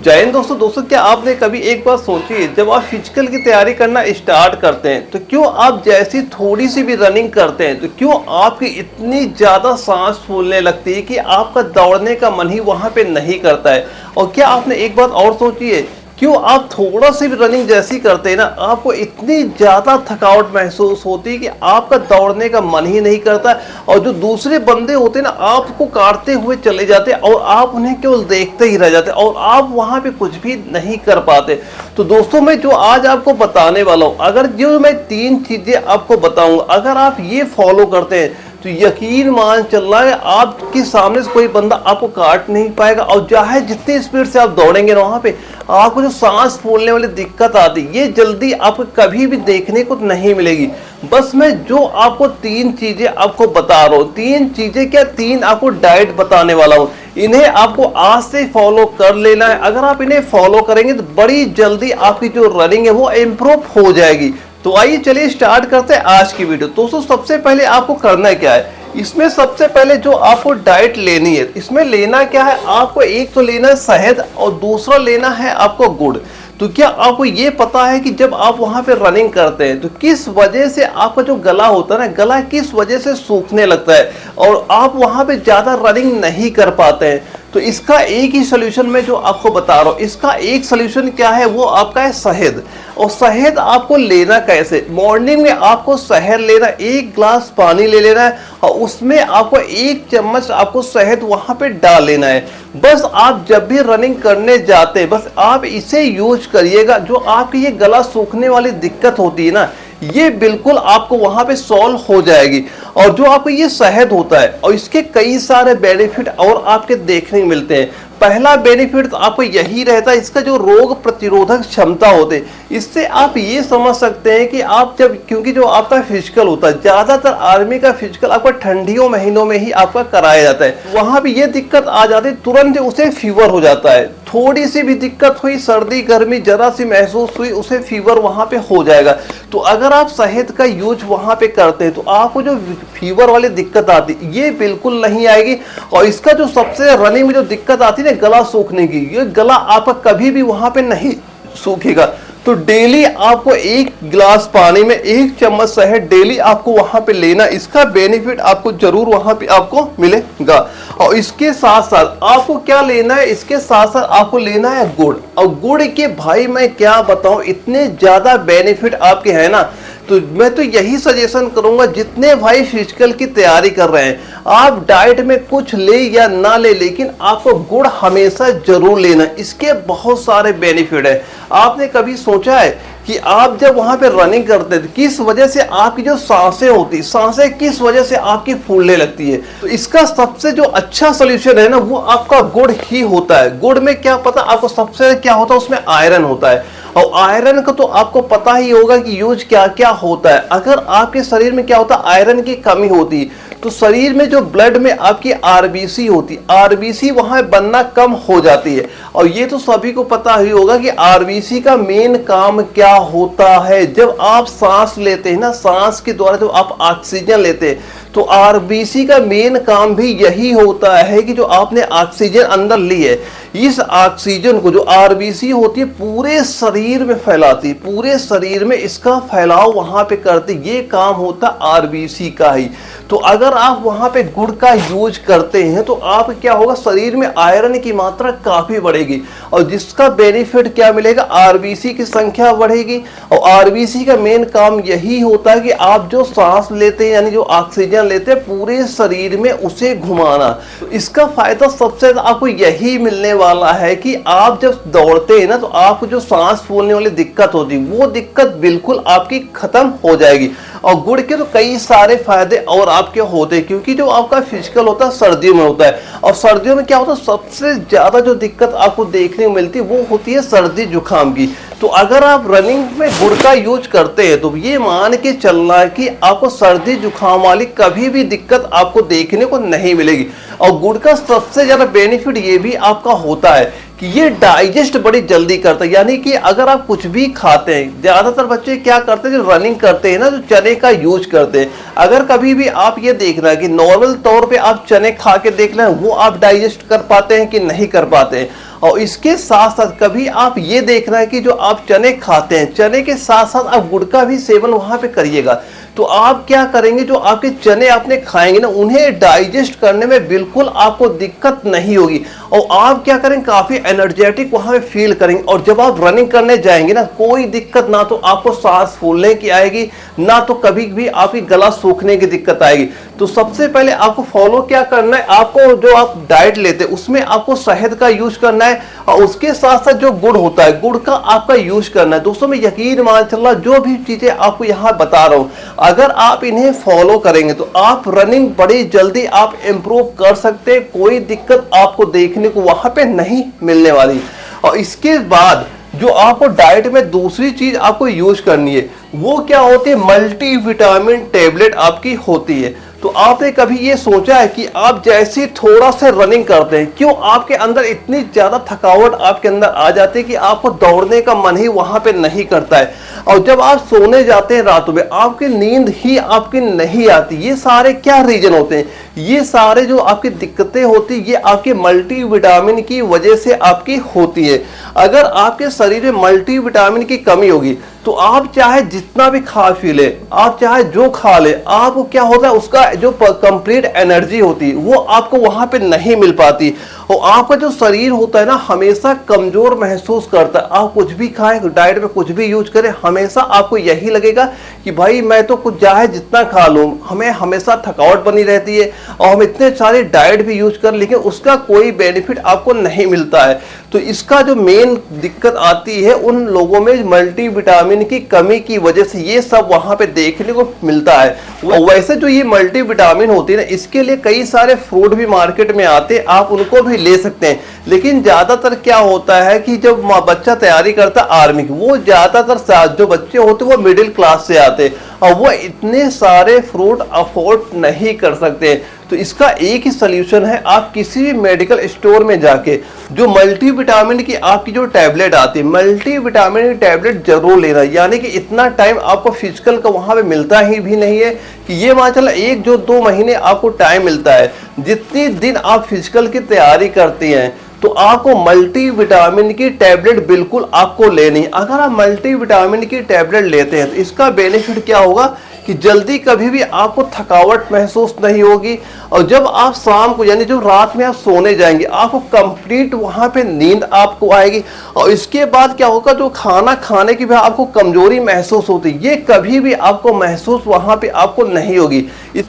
जय हिंद दोस्तों क्या आपने कभी एक बात सोची है, जब आप फिजिकल की तैयारी करना स्टार्ट करते हैं तो क्यों आप जैसी थोड़ी सी भी रनिंग करते हैं तो क्यों आपकी इतनी ज़्यादा सांस फूलने लगती है कि आपका दौड़ने का मन ही वहाँ पे नहीं करता है। और क्या आपने एक बात और सोची है, क्यों आप थोड़ा सी भी रनिंग जैसी करते हैं ना, आपको इतनी ज़्यादा थकावट महसूस होती है कि आपका दौड़ने का मन ही नहीं करता। और जो दूसरे बंदे होते हैं ना, आपको काटते हुए चले जाते हैं और आप उन्हें केवल देखते ही रह जाते हैं और आप वहाँ पे कुछ भी नहीं कर पाते। तो दोस्तों मैं जो आज आपको बताने वाला हूँ, अगर जो मैं 3 चीज़ें आपको बताऊँगा, अगर आप ये फॉलो करते हैं तो यकीन मान चल रहा है आपके सामने से कोई बंदा आपको काट नहीं पाएगा। और चाहे जितनी स्पीड से आप दौड़ेंगे ना, वहाँ पे आपको जो सांस फूलने वाली दिक्कत आती है, ये जल्दी आपको कभी भी देखने को नहीं मिलेगी। बस मैं जो आपको 3 चीजें आपको बता रहा हूँ, 3 चीजें क्या 3 आपको डाइट बताने वाला हूँ, इन्हें आपको आज से फॉलो कर लेना है। अगर आप इन्हें फॉलो करेंगे तो बड़ी जल्दी आपकी जो रनिंग है वो इम्प्रूव हो जाएगी। तो आइए चलिए स्टार्ट करते हैं आज की वीडियो। दोस्तों सबसे पहले आपको करना क्या है, इसमें सबसे पहले जो आपको डाइट लेनी है, इसमें लेना क्या है, आपको एक तो लेना है शहद और दूसरा लेना है आपको गुड़। तो क्या आपको ये पता है कि जब आप वहां पे रनिंग करते हैं तो किस वजह से आपका जो गला होता है ना, गला किस वजह से सूखने लगता है और आप वहां पे ज्यादा रनिंग नहीं कर पाते हैं। तो इसका एक ही सोल्यूशन मैं जो आपको बता रहा हूँ, इसका एक सोल्यूशन क्या है, वो आपका है शहद। और शहद आपको लेना कैसे, मॉर्निंग में आपको शहद लेना, 1 गिलास पानी ले लेना है और उसमें आपको 1 चम्मच आपको शहद वहां पे डाल लेना है। बस आप जब भी रनिंग करने जाते हैं बस आप इसे यूज करिएगा। जो आपकी ये गला सूखने वाली दिक्कत होती है ना, ये बिल्कुल आपको वहां पे सॉल्व हो जाएगी। और जो आपको ये शहद होता है और इसके कई सारे बेनिफिट और आपके देखने को मिलते हैं। पहला बेनिफिट तो आपको यही रहता है, इसका जो रोग प्रतिरोधक क्षमता होते है, इससे आप ये समझ सकते हैं कि आप जब, क्योंकि जो आपका फिजिकल होता है, ज्यादातर आर्मी का फिजिकल आपका ठंडियों महीनों में ही आपका कराया जाता है, वहां भी ये दिक्कत आ जाती है, तुरंत उसे फीवर हो जाता है। थोड़ी सी भी दिक्कत हुई, सर्दी गर्मी जरा सी महसूस हुई, उसे फीवर वहां पे हो जाएगा। तो अगर आप शहद का यूज वहां पे करते हैं तो आपको जो फीवर वाली दिक्कत आती है ये बिल्कुल नहीं आएगी। और इसका जो सबसे रनिंग में जो दिक्कत आती है ना, गला सूखने की, ये गला आपका कभी भी वहां पे नहीं सूखेगा। तो डेली आपको 1 गिलास पानी में 1 चम्मच शहद डेली आपको वहां पे लेना, इसका बेनिफिट आपको जरूर वहां पे आपको मिलेगा। और इसके साथ साथ आपको क्या लेना है, इसके साथ साथ आपको लेना है गुड़। और गुड़ के भाई मैं क्या बताऊं, इतने ज्यादा बेनिफिट आपके हैं ना, तो मैं तो यही सजेशन करूंगा, जितने भाई फिजिकल की तैयारी कर रहे हैं, आप डाइट में कुछ ले या ना ले, लेकिन आपको गुड़ हमेशा जरूर लेना। इसके बहुत सारे बेनिफिट है। आपने कभी सोचा है कि आप जब वहां पे रनिंग करते हैं तो किस वजह से आपकी जो सांसें होती, सांसें किस वजह से आपकी फूलने लगती है? तो इसका सबसे जो अच्छा सोल्यूशन है ना, वो आपका गुड़ ही होता है। गुड़ में क्या पता आपको सबसे क्या होता है, उसमें आयरन होता है। और आयरन का तो आपको पता ही होगा कि यूज क्या क्या होता है। अगर आपके शरीर में क्या होता है, आयरन की कमी होती है तो शरीर में जो ब्लड में आपकी आरबीसी होती, आरबीसी वहां बनना कम हो जाती है। और ये तो सभी को पता ही होगा कि आरबीसी का मेन काम क्या होता है। जब आप सांस लेते हैं ना, सांस के द्वारा जब आप ऑक्सीजन लेते हैं तो आरबीसी का मेन काम भी यही होता है कि जो आपने ऑक्सीजन अंदर ली है, इस ऑक्सीजन को जो आरबीसी होती है पूरे शरीर में फैलाती है, पूरे शरीर में इसका फैलाव वहां पे करती, ये काम होता आरबीसी का ही। तो अगर आप वहां पे गुड़ का यूज करते हैं तो आप क्या होगा, शरीर में आयरन की मात्रा काफी बढ़ेगी। और जिसका बेनिफिट क्या मिलेगा, आरबीसी की संख्या बढ़ेगी। और आरबीसी का मेन काम यही होता है कि आप जो सांस लेते हैं यानी जो ऑक्सीजन लेते हैं पूरे शरीर में उसे घुमाना। तो इसका फायदा सबसे ज्यादा आपको यही मिलने वाला है कि आप जब दौड़ते हैं ना तो आपको जो सांस फूलने वाली दिक्कत होती है वो दिक्कत बिल्कुल आपकी खत्म हो जाएगी। और गुड़ के तो कई सारे फायदे और आपके होते हैं, क्योंकि जो आपका फिजिकल होता है सर्दियों में होता है। और सर्दियों में क्या होता है, सबसे ज्यादा जो दिक्कत आपको देखने को मिलती है वो होती है सर्दी जुकाम की। तो अगर आप रनिंग में गुड़ का यूज करते हैं तो ये मान के चलना है कि आपको सर्दी जुकाम वाली कभी भी दिक्कत आपको देखने को नहीं मिलेगी। और गुड़ का सबसे ज्यादा बेनिफिट ये भी आपका होता है कि ये डाइजेस्ट बड़ी जल्दी करता है। यानी कि अगर आप कुछ भी खाते हैं, ज्यादातर बच्चे क्या करते हैं जो रनिंग करते हैं ना, जो चने का यूज करते हैं, अगर कभी भी आप ये देखना कि नॉर्मल तौर पे आप चने खा के देख लें वो आप डाइजेस्ट कर पाते हैं कि नहीं कर पाते हैं। और इसके साथ साथ कभी आप ये देखना है कि जो आप चने खाते हैं, चने के साथ साथ आप गुड़ का भी सेवन वहां पे करिएगा। तो आप क्या करेंगे, जो आपके चने आपने खाएंगे ना, उन्हें डाइजेस्ट करने में बिल्कुल आपको दिक्कत नहीं होगी। और आप क्या करेंगे, काफी एनर्जेटिक वहां पे फील करेंगे। और जब आप रनिंग करने जाएंगे ना, कोई दिक्कत ना तो आपको सांस फूलने की आएगी, ना तो कभी भी आपकी गला सूखने की दिक्कत आएगी। तो सबसे पहले आपको फॉलो क्या करना है, आपको जो आप डाइट लेते हैं उसमें आपको शहद का यूज करना है और उसके साथ साथ जो गुड़ होता है, गुड़ का आपका यूज करना है। दोस्तों मैं यकीन मान चल जो भी चीजें आपको यहाँ बता रहा हूँ, अगर आप इन्हें फॉलो करेंगे तो आप रनिंग बड़ी जल्दी आप इंप्रूव कर सकते हैं। कोई दिक्कत आपको देखने को वहां पे नहीं मिलने वाली। और इसके बाद जो आपको डाइट में दूसरी चीज आपको यूज करनी है वो क्या होती है, मल्टी विटामिन टेबलेट आपकी होती है। तो आपने कभी ये सोचा है कि आप जैसे थोड़ा सा रनिंग करते हैं, क्यों आपके अंदर इतनी ज्यादा थकावट आपके अंदर आ जाती है कि आपको दौड़ने का मन ही वहां पे नहीं करता है। और जब आप सोने जाते हैं रातों में आपकी नींद ही आपकी नहीं आती। ये सारे क्या रीजन होते हैं, ये सारे जो आपकी दिक्कतें होती ये आपके मल्टी विटामिन की वजह से आपकी होती है। अगर आपके शरीर में मल्टी विटामिन की कमी होगी तो आप चाहे जितना भी खा पी ले, आप चाहे जो खा ले, आपको क्या होता है उसका जो कंप्लीट एनर्जी होती है वो आपको वहां पे नहीं मिल पाती। और आपका जो शरीर होता है ना हमेशा कमजोर महसूस करता है। आप कुछ भी खाएं, डाइट में कुछ भी यूज करें, हमेशा आपको यही लगेगा कि भाई मैं तो कुछ चाहे जितना खा लूं, हमें हमेशा थकावट बनी रहती है और हम इतने सारे डाइट भी यूज कर लेकिन उसका कोई बेनिफिट आपको नहीं मिलता है। तो इसका जो मेन दिक्कत आती है उन लोगों में मल्टी विटामिन की कमी की वजह से ये सब वहां पे देखने को मिलता है। वैसे जो ये मल्टी विटामिन होती है ना, इसके लिए कई सारे फ्रूट भी मार्केट में आते हैं, आप उनको भी ले सकते हैं। लेकिन ज्यादातर क्या होता है कि जब बच्चा तैयारी करता है आर्मी की, वो ज्यादातर जो बच्चे होते हैं वो मिडिल क्लास से आते हैं और वो इतने सारे फ्रूट अफोर्ड नहीं कर सकते। तो इसका एक ही सोल्यूशन है, आप किसी भी मेडिकल स्टोर में जाके जो मल्टी विटामिन की आपकी जो टैबलेट आती है, मल्टी विटामिन की टैबलेट जरूर लेना। यानी कि इतना टाइम आपको फिजिकल का वहां पे मिलता ही भी नहीं है कि ये मान चलो 1-2 महीने आपको टाइम मिलता है। जितनी दिन आप फिजिकल की तैयारी करती हैं तो आपको मल्टी विटामिन की टैबलेट बिल्कुल आपको लेनी। अगर आप मल्टी विटामिन की टैबलेट लेते हैं तो इसका बेनिफिट क्या होगा कि जल्दी कभी भी आपको थकावट महसूस नहीं होगी। और जब आप शाम को यानी जो रात में आप सोने जाएंगे आपको कंप्लीट वहां पे नींद आपको आएगी। और इसके बाद क्या होगा, जो खाना खाने की भी आपको कमजोरी महसूस होती है ये कभी भी आपको महसूस वहां पे आपको नहीं होगी।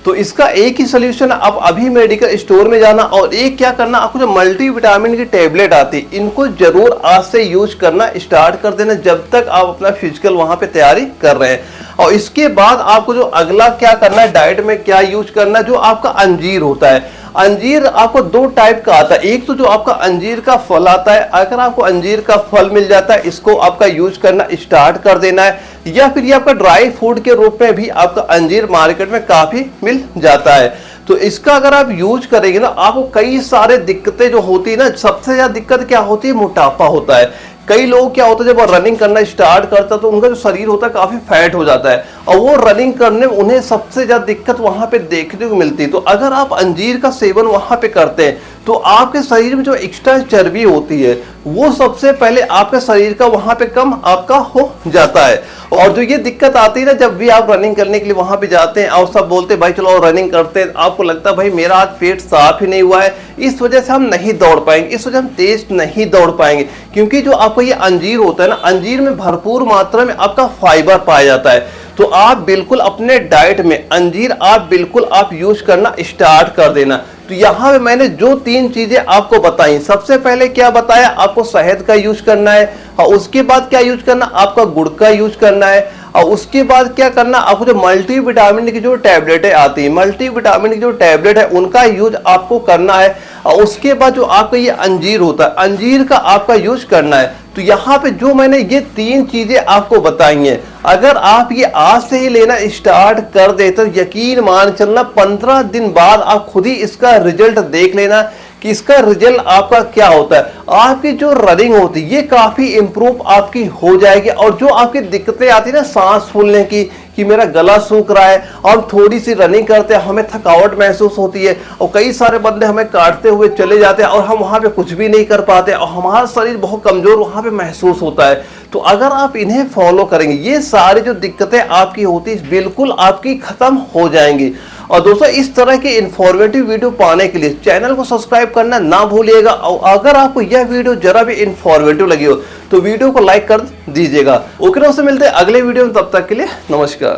तो इसका एक ही सोल्यूशन, आप अभी मेडिकल स्टोर में जाना और एक क्या करना, आपको जो मल्टी विटामिन की टैबलेट आती है इनको जरूर आज से यूज करना स्टार्ट कर देना जब तक आप अपना फिजिकल वहां पे तैयारी कर रहे हैं। और इसके बाद आपको जो अगला क्या करना है, डाइट में क्या यूज करना है, जो आपका अंजीर होता है। अंजीर आपको 2 टाइप का आता है। एक तो जो आपका अंजीर का फल आता है, अगर आपको अंजीर का फल मिल जाता है इसको आपका यूज करना स्टार्ट कर देना है। या फिर ये आपका ड्राई फूड के रूप में भी आपका अंजीर मार्केट में काफी मिल जाता है। तो इसका अगर आप यूज करेंगे ना, आपको कई सारे दिक्कतें जो होती है ना, सबसे ज्यादा दिक्कत क्या होती है, मोटापा होता है। कई लोग क्या होता है जब वो रनिंग करना स्टार्ट करता है तो उनका जो शरीर होता है काफी फैट हो जाता है और वो रनिंग करने में उन्हें सबसे ज्यादा दिक्कत वहां पे देखने को मिलती है। तो अगर आप अंजीर का सेवन वहां पे करते हैं तो आपके शरीर में जो एक्स्ट्रा चर्बी होती है वो सबसे पहले आपके शरीर का वहां पे कम आपका हो जाता है। और जो ये दिक्कत आती है ना, जब भी आप रनिंग करने के लिए वहां पे जाते हैं और सब बोलते हैं भाई चलो रनिंग करते हैं, आपको लगता है भाई मेरा आज पेट साफ ही नहीं हुआ है, इस वजह से हम नहीं दौड़ पाएंगे, इस वजह से हम तेज नहीं दौड़ पाएंगे। क्योंकि जो आपको ये अंजीर होता है ना, अंजीर में भरपूर मात्रा में आपका फाइबर पाया जाता है। तो आप बिल्कुल अपने डाइट में अंजीर आप बिल्कुल आप यूज करना स्टार्ट कर देना। तो यहाँ पे मैंने जो 3 चीजें आपको बताई, सबसे पहले क्या बताया, आपको शहद का यूज करना है और उसके बाद क्या यूज करना, आपका गुड़ का यूज करना है और उसके बाद क्या करना, आपको जो मल्टी विटामिन की जो टैबलेटें आती है, मल्टी विटामिन की जो टैबलेट है उनका यूज आपको करना है। और उसके बाद जो आपका ये अंजीर होता है, अंजीर का आपका यूज करना है। तो यहाँ पे जो मैंने ये 3 चीजें आपको बताई हैं, अगर आप ये आज से ही लेना स्टार्ट कर दे तो यकीन मान चलना 15 दिन बाद आप खुद ही इसका रिजल्ट देख लेना कि इसका रिजल्ट आपका क्या होता है। आपकी जो रनिंग होती है ये काफी इंप्रूव आपकी हो जाएगी। और जो आपकी दिक्कतें आती है ना सांस फूलने की, कि मेरा गला सूख रहा है, और थोड़ी सी रनिंग करते हैं हमें थकावट महसूस होती है, और कई सारे बंदे हमें काटते हुए चले जाते हैं और हम वहां पे कुछ भी नहीं कर पाते और हमारा शरीर बहुत कमजोर वहां पे महसूस होता है। तो अगर आप इन्हें फॉलो करेंगे ये सारी जो दिक्कतें आपकी होती है बिल्कुल आपकी खत्म हो जाएंगी। और दोस्तों इस तरह की इंफॉर्मेटिव वीडियो पाने के लिए चैनल को सब्सक्राइब करना ना भूलिएगा। और अगर आपको यह वीडियो जरा भी इंफॉर्मेटिव लगी हो तो वीडियो को लाइक कर दीजिएगा। ओके दोस्तों, मिलते हैं अगले वीडियो में, तब तक के लिए नमस्कार।